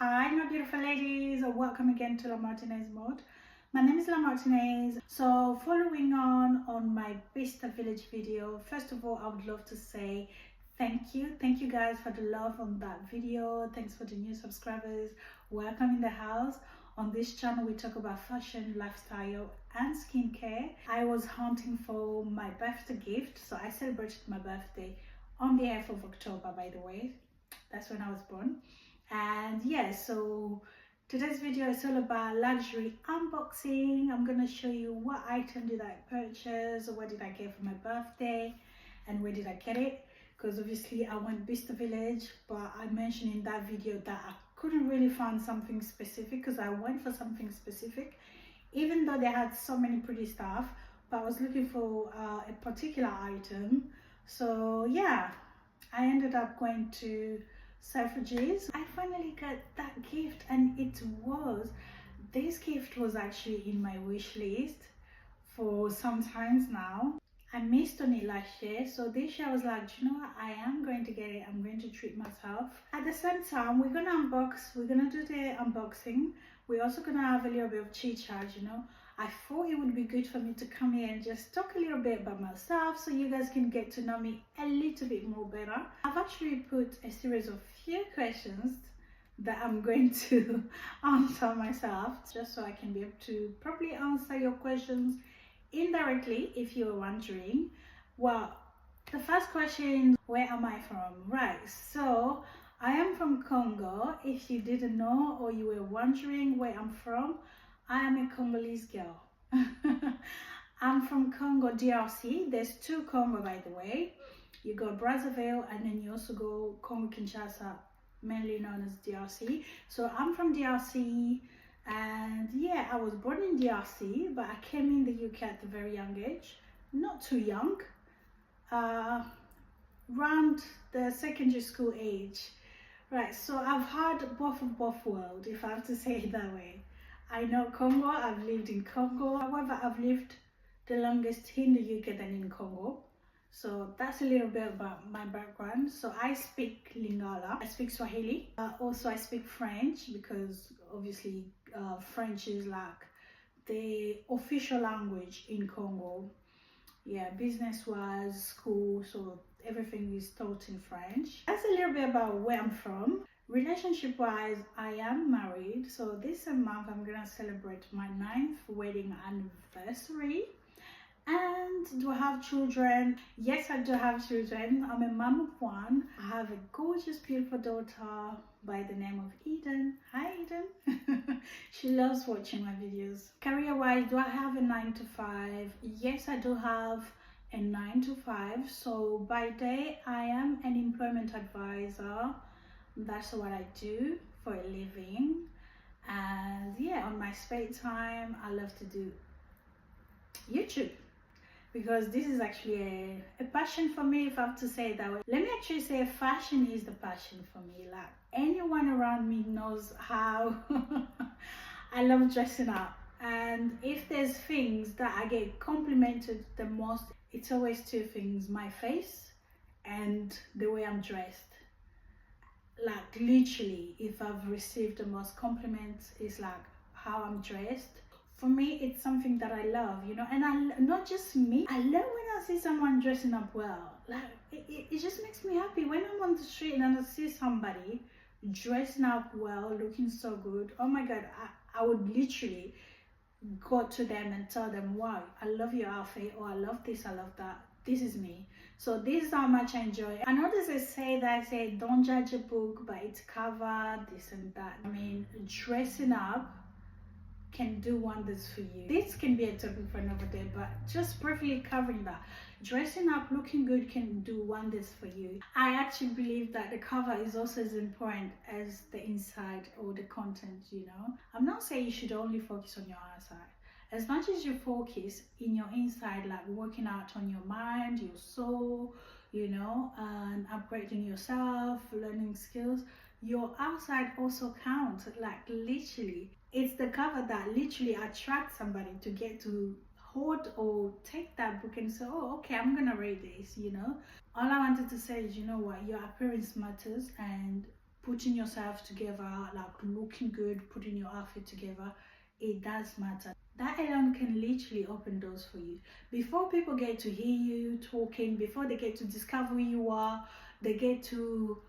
Hi my beautiful ladies, welcome again to La Martinez Mode. My name is La Martinez. So following on my Bista Village video, first of all I would love to say thank you guys for the love on that video. Thanks for the new subscribers. Welcome in the house. On this channel we talk about fashion, lifestyle and skincare. I was hunting for my birthday gift, so I celebrated my birthday on the 8th of October, by the way. That's when I was born. And yeah, so today's video is all about luxury unboxing. I'm gonna show you what item did I purchase, what did I get for my birthday, and where did I get it. Because obviously I went Bista Village, but I mentioned in that video that I couldn't really find something specific, because I went for something specific even though they had so many pretty stuff, but I was looking for a particular item. So yeah, I ended up going to Selfridges. I finally got that gift, and this gift was actually in my wish list for some times now. I missed on it last year, so this year I was like, you know what, I am going to get it. I'm going to treat myself. At the same time, we're gonna do the unboxing. We're also gonna have a little bit of chit chat, you know. I thought it would be good for me to come here and just talk a little bit about myself, so you guys can get to know me a little bit more better. I've actually put a series of few questions that I'm going to answer myself, just so I can be able to probably answer your questions indirectly if you're wondering. Well, the first question, where am I from? Right, so I am from Congo. If you didn't know or you were wondering where I'm from, I am a Congolese girl. I'm from Congo, DRC. There's two Congo, by the way. You go Brazzaville, and then you also go Congo Kinshasa, mainly known as DRC. So I'm from DRC, and yeah, I was born in DRC, but I came in the UK at a very young age. Not too young, around the secondary school age. Right, so I've had both worlds, if I have to say it that way. I know Congo, I've lived in Congo. However, I've lived the longest in the UK than in Congo. So that's a little bit about my background. So I speak Lingala, I speak Swahili. Also I speak French, because obviously French is like the official language in Congo. Yeah, business-wise, school, so everything is taught in French. That's a little bit about where I'm from. Relationship-wise, I am married, so this month I'm gonna celebrate my 9th wedding anniversary. And do I have children? Yes, I do have children. I'm a mom of one. I have a gorgeous, beautiful daughter by the name of Eden. Hi, Eden. She loves watching my videos. Career-wise, do I have a 9 to 5? Yes, I do have a 9 to 5. So by day, I am an employment advisor. That's what I do for a living. And yeah, on my spare time, I love to do YouTube, because this is actually a passion for me, if I have to say it that way. Let me actually say fashion is the passion for me. Like, anyone around me knows how I love dressing up. And if there's things that I get complimented the most, it's always two things: my face and the way I'm dressed. Like, literally, if I've received the most compliments, is like how I'm dressed. For me, it's something that I love, you know. And not just me, I love when I see someone dressing up well. Like, it just makes me happy when I'm on the street and I see somebody dressing up well, looking so good. Oh my god, I would literally go to them and tell them, wow, I love your outfit, or I love this, I love that. This is me. So this is how much I enjoy. I know there's a say that say don't judge a book by its cover, this and that. I mean, dressing up can do wonders for you. This can be a topic for another day, but just briefly covering that, dressing up, looking good can do wonders for you. I actually believe that the cover is also as important as the inside or the content, you know. I'm not saying you should only focus on your outside. As much as you focus in your inside, like working out on your mind, your soul, you know, and upgrading yourself, learning skills, your outside also counts. Like, literally, it's the cover that literally attracts somebody to get to hold or take that book and say, oh, okay, I'm gonna read this, you know. All I wanted to say is, you know what, your appearance matters, and putting yourself together, like looking good, putting your outfit together, it does matter. That alone can literally open doors for you. Before people get to hear you talking, before they get to discover who you are, they get to,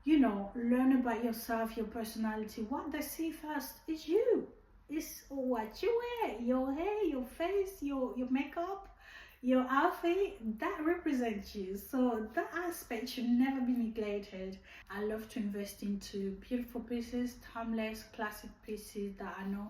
you know, learn about yourself, your personality. What they see first is you. It's what you wear, your hair, your face, your makeup, your outfit, that represents you. So that aspect should never be neglected. I love to invest into beautiful pieces, timeless, classic pieces that I know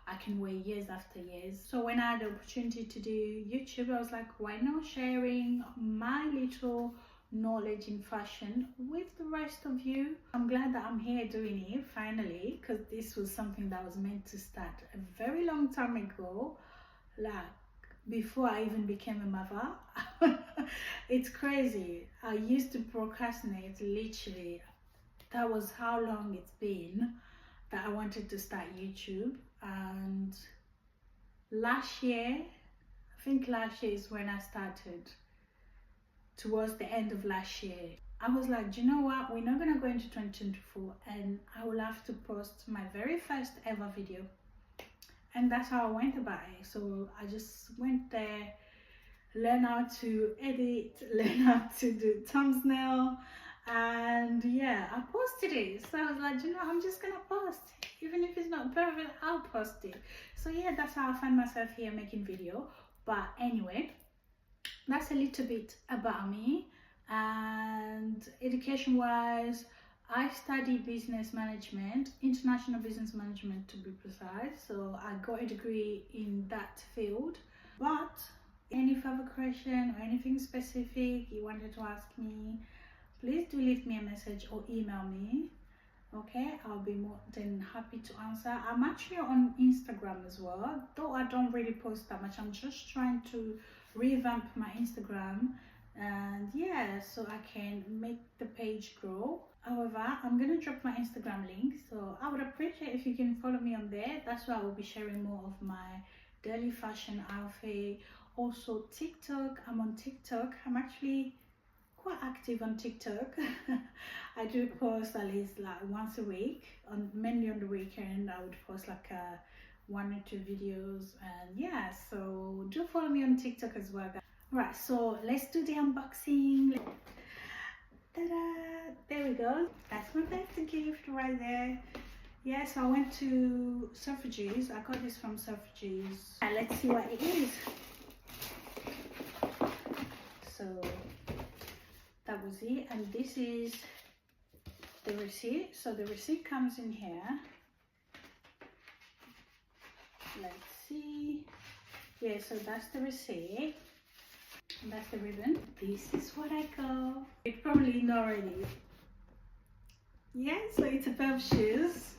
I can wear years after years. So when I had the opportunity to do YouTube, I was like, why not sharing my little knowledge in fashion with the rest of you? I'm glad that I'm here doing it finally, because this was something that was meant to start a very long time ago, like before I even became a mother. It's crazy. I used to procrastinate, literally. That was how long it's been that I wanted to start YouTube. And last year, I think last year is when I started, towards the end of last year. I was like, do you know what, we're not gonna go into 2024 and I will have to post my very first ever video. And that's how I went about it. So I just went there, learn how to edit, learn how to do thumbnail, and yeah, I posted it. So I was like, you know, I'm just gonna post, even if it's not perfect, I'll post it. So yeah, that's how I find myself here making video. But anyway, that's a little bit about me. And education wise, I studied business management, international business management to be precise. So I got a degree in that field. But any further question or anything specific you wanted to ask me, please do leave me a message or email me. Okay, I'll be more than happy to answer. I'm actually on Instagram as well, though I don't really post that much. I'm just trying to revamp my Instagram, and yeah, so I can make the page grow. However, I'm gonna drop my Instagram link, so I would appreciate if you can follow me on there. That's where I will be sharing more of my daily fashion outfit. Also TikTok, I'm on TikTok. I'm actually quite active on TikTok. I do post at least like once a week, mainly on the weekend. I would post like 1 or 2 videos, and yeah, so do follow me on TikTok as well, guys. Right, so let's do the unboxing. Ta-da! There we go. That's my birthday gift right there. Yeah, so I went to Selfridges. I got this from Selfridges. Let's see what it is. So that was it, and this is the receipt. So the receipt comes in here. Let's see. Yeah, so that's the receipt. And that's the ribbon. This is what I got. You probably know already. Yeah, so it's a pair of shoes.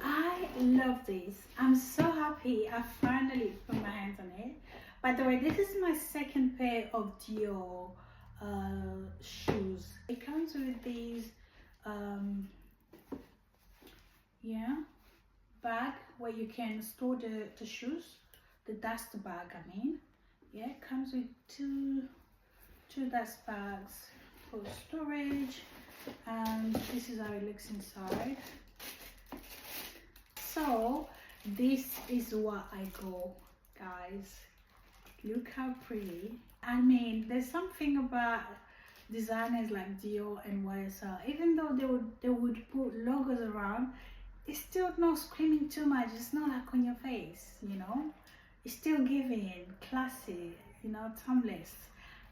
I love this. I'm so happy I finally put my hands on it. By the way, this is my second pair of Dior shoes. It comes with these bag where you can store the shoes, the dust bag, I mean. Yeah, it comes with two dust bags for storage, and this is how it looks inside. So this is what I go, guys. Look how pretty. I mean, there's something about designers like Dior and YSL, even though they would put logos around, it's still not screaming too much. It's not like on your face, you know. It's still giving classy, you know, timeless.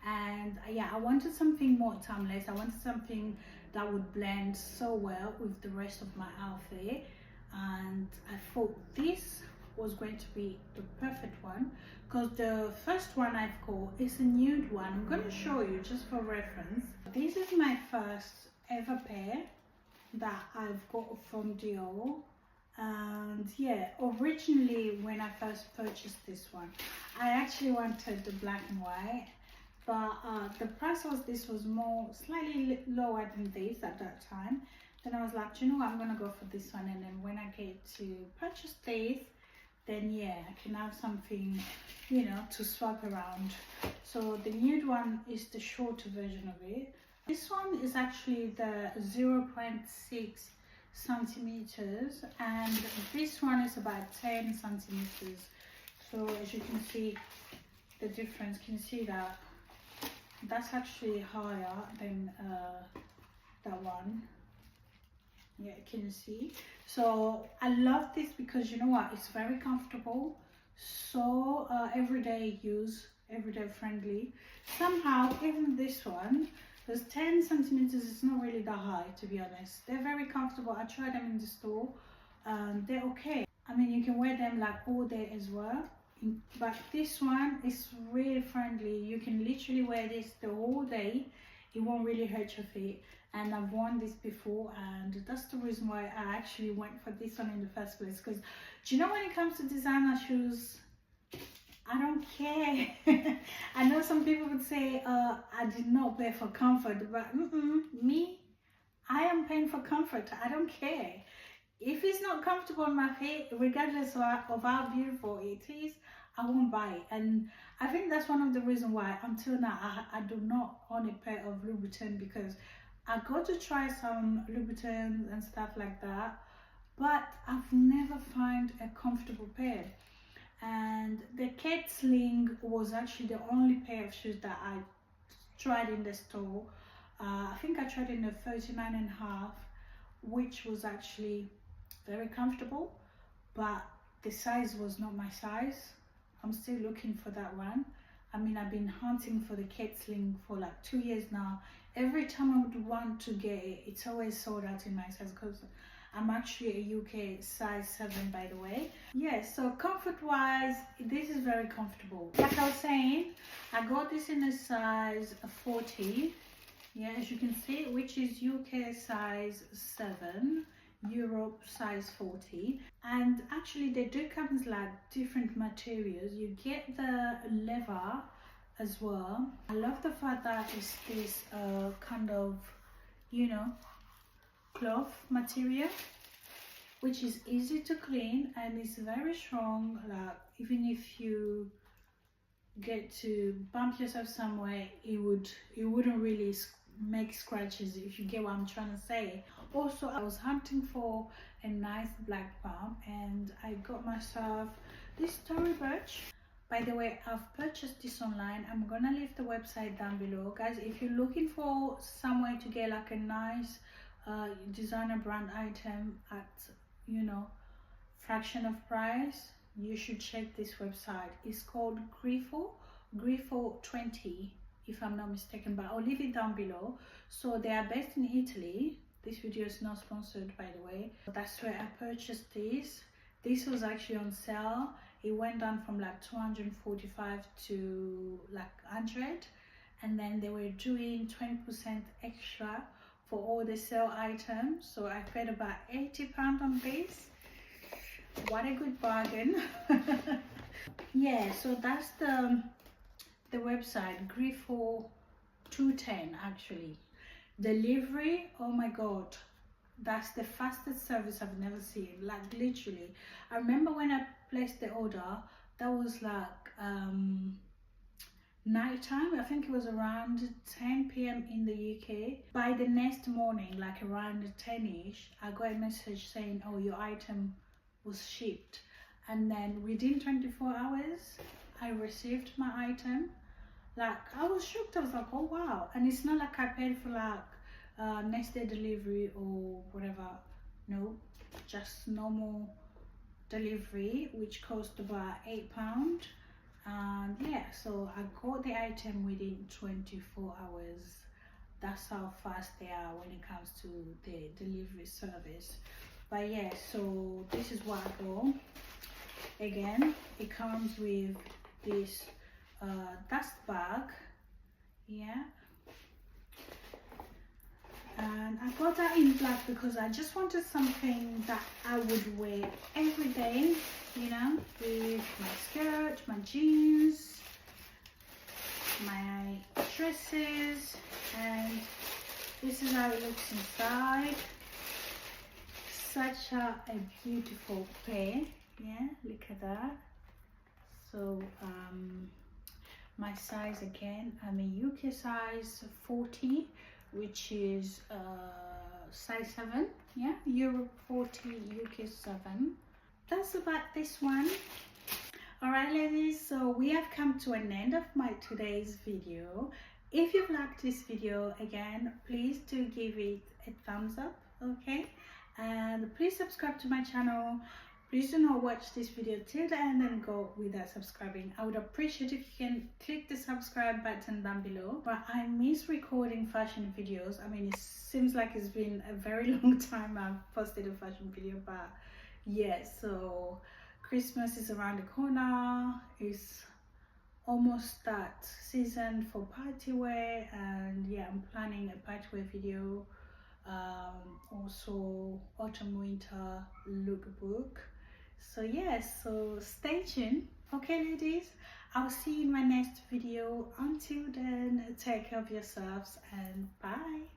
And yeah, I wanted something more timeless. I wanted something that would blend so well with the rest of my outfit, and I thought this was going to be the perfect one, because the first one I've got is a nude one. I'm going to show you just for reference. This is my first ever pair that I've got from Dior, and yeah, originally when I first purchased this one, I actually wanted the black and white, but the price was, this was more slightly lower than this at that time. Then I was like, you know what, I'm gonna go for this one, and then when I get to purchase this, then yeah, I can have something, you know, to swap around. So the nude one is the shorter version of it, This one is actually the 0.6 centimeters, and this one is about 10 centimeters. So as you can see the difference, can you see that? That's actually higher than that one. Yeah, can you see? So I love this because you know what, it's very comfortable, so everyday use, everyday friendly. Somehow even this one, those 10 centimeters is not really that high, to be honest. They're very comfortable. I tried them in the store. They're okay. I mean, you can wear them like all day as well, but this one is really friendly. You can literally wear this the whole day. It won't really hurt your feet. And I've worn this before, and that's the reason why I actually went for this one in the first place. Because do you know, when it comes to designer shoes, I don't care. I know some people would say I did not pay for comfort, but me, I am paying for comfort. I don't care. If it's not comfortable on my feet, regardless of how beautiful it is, I won't buy it. And I think that's one of the reasons why until now I do not own a pair of Louboutin, because I got to try some Louboutins and stuff like that, but I've never found a comfortable pair. And the Kate Sling was actually the only pair of shoes that I tried in the store. I think I tried in a 39.5, which was actually very comfortable, but the size was not my size. I'm still looking for that one. I mean, I've been hunting for the Kate Sling for like 2 years now. Every time I would want to get it, it's always sold out in my size, because I'm actually a UK size 7, by the way. Yeah, so comfort wise, this is very comfortable. Like I was saying, I got this in a size 40. Yeah, as you can see, which is UK size 7, Europe size 40. And actually they do come in like different materials. You get the leather as well. I love the fact that it's this kind of, you know, cloth material, which is easy to clean and it's very strong. Like even if you get to bump yourself somewhere, it wouldn't really make scratches, if you get what I'm trying to say. Also, I was hunting for a nice black palm and I got myself this Tory Burch. By the way, I've purchased this online. I'm gonna leave the website down below, guys. If you're looking for somewhere to get like a nice designer brand item at, you know, fraction of price, you should check this website. It's called Grifo 20, if I'm not mistaken, but I'll leave it down below. So they are based in Italy. This video is not sponsored, by the way. That's where I purchased this. This was actually on sale. It went down from like 245 to like 100, and then they were doing 20% extra for all the sale items. So I paid about £80 on this. What a good bargain. Yeah, so that's the website, Grifo 210 actually. Delivery, oh my god, that's the fastest service I've never seen. Like literally, I remember when I placed the order, that was like night time. I think it was around 10 p.m. in the UK. By the next morning, like around 10ish, I got a message saying, oh, your item was shipped. And then within 24 hours I received my item. Like I was shocked. I was like, oh wow. And it's not like I paid for like next day delivery or whatever. No, just normal delivery, which cost about £8. And yeah, so I got the item within 24 hours. That's how fast they are when it comes to the delivery service. But yeah, so this is what I got. Again, it comes with this dust bag, yeah, and I got that in black because I just wanted something that I would wear every day, you know, with my skirt, my jeans, my dresses. And this is how it looks inside. Such a beautiful pair. Yeah, look at that. So my size again, I'm a UK size 40, which is size 7. Yeah, Europe 40, UK 7. That's about this one. Alright ladies, so we have come to an end of my today's video. If you've liked this video, again, please do give it a thumbs up, okay? And please subscribe to my channel. Please do not watch this video till the end and go without subscribing. I would appreciate if you can click the subscribe button down below. But I miss recording fashion videos. I mean, it seems like it's been a very long time I've posted a fashion video, but yeah, so Christmas is around the corner. It's almost that season for party wear, and yeah, I'm planning a party wear video. Also autumn winter lookbook. So yes, so stay tuned. Okay ladies, I'll see you in my next video. Until then, take care of yourselves and bye.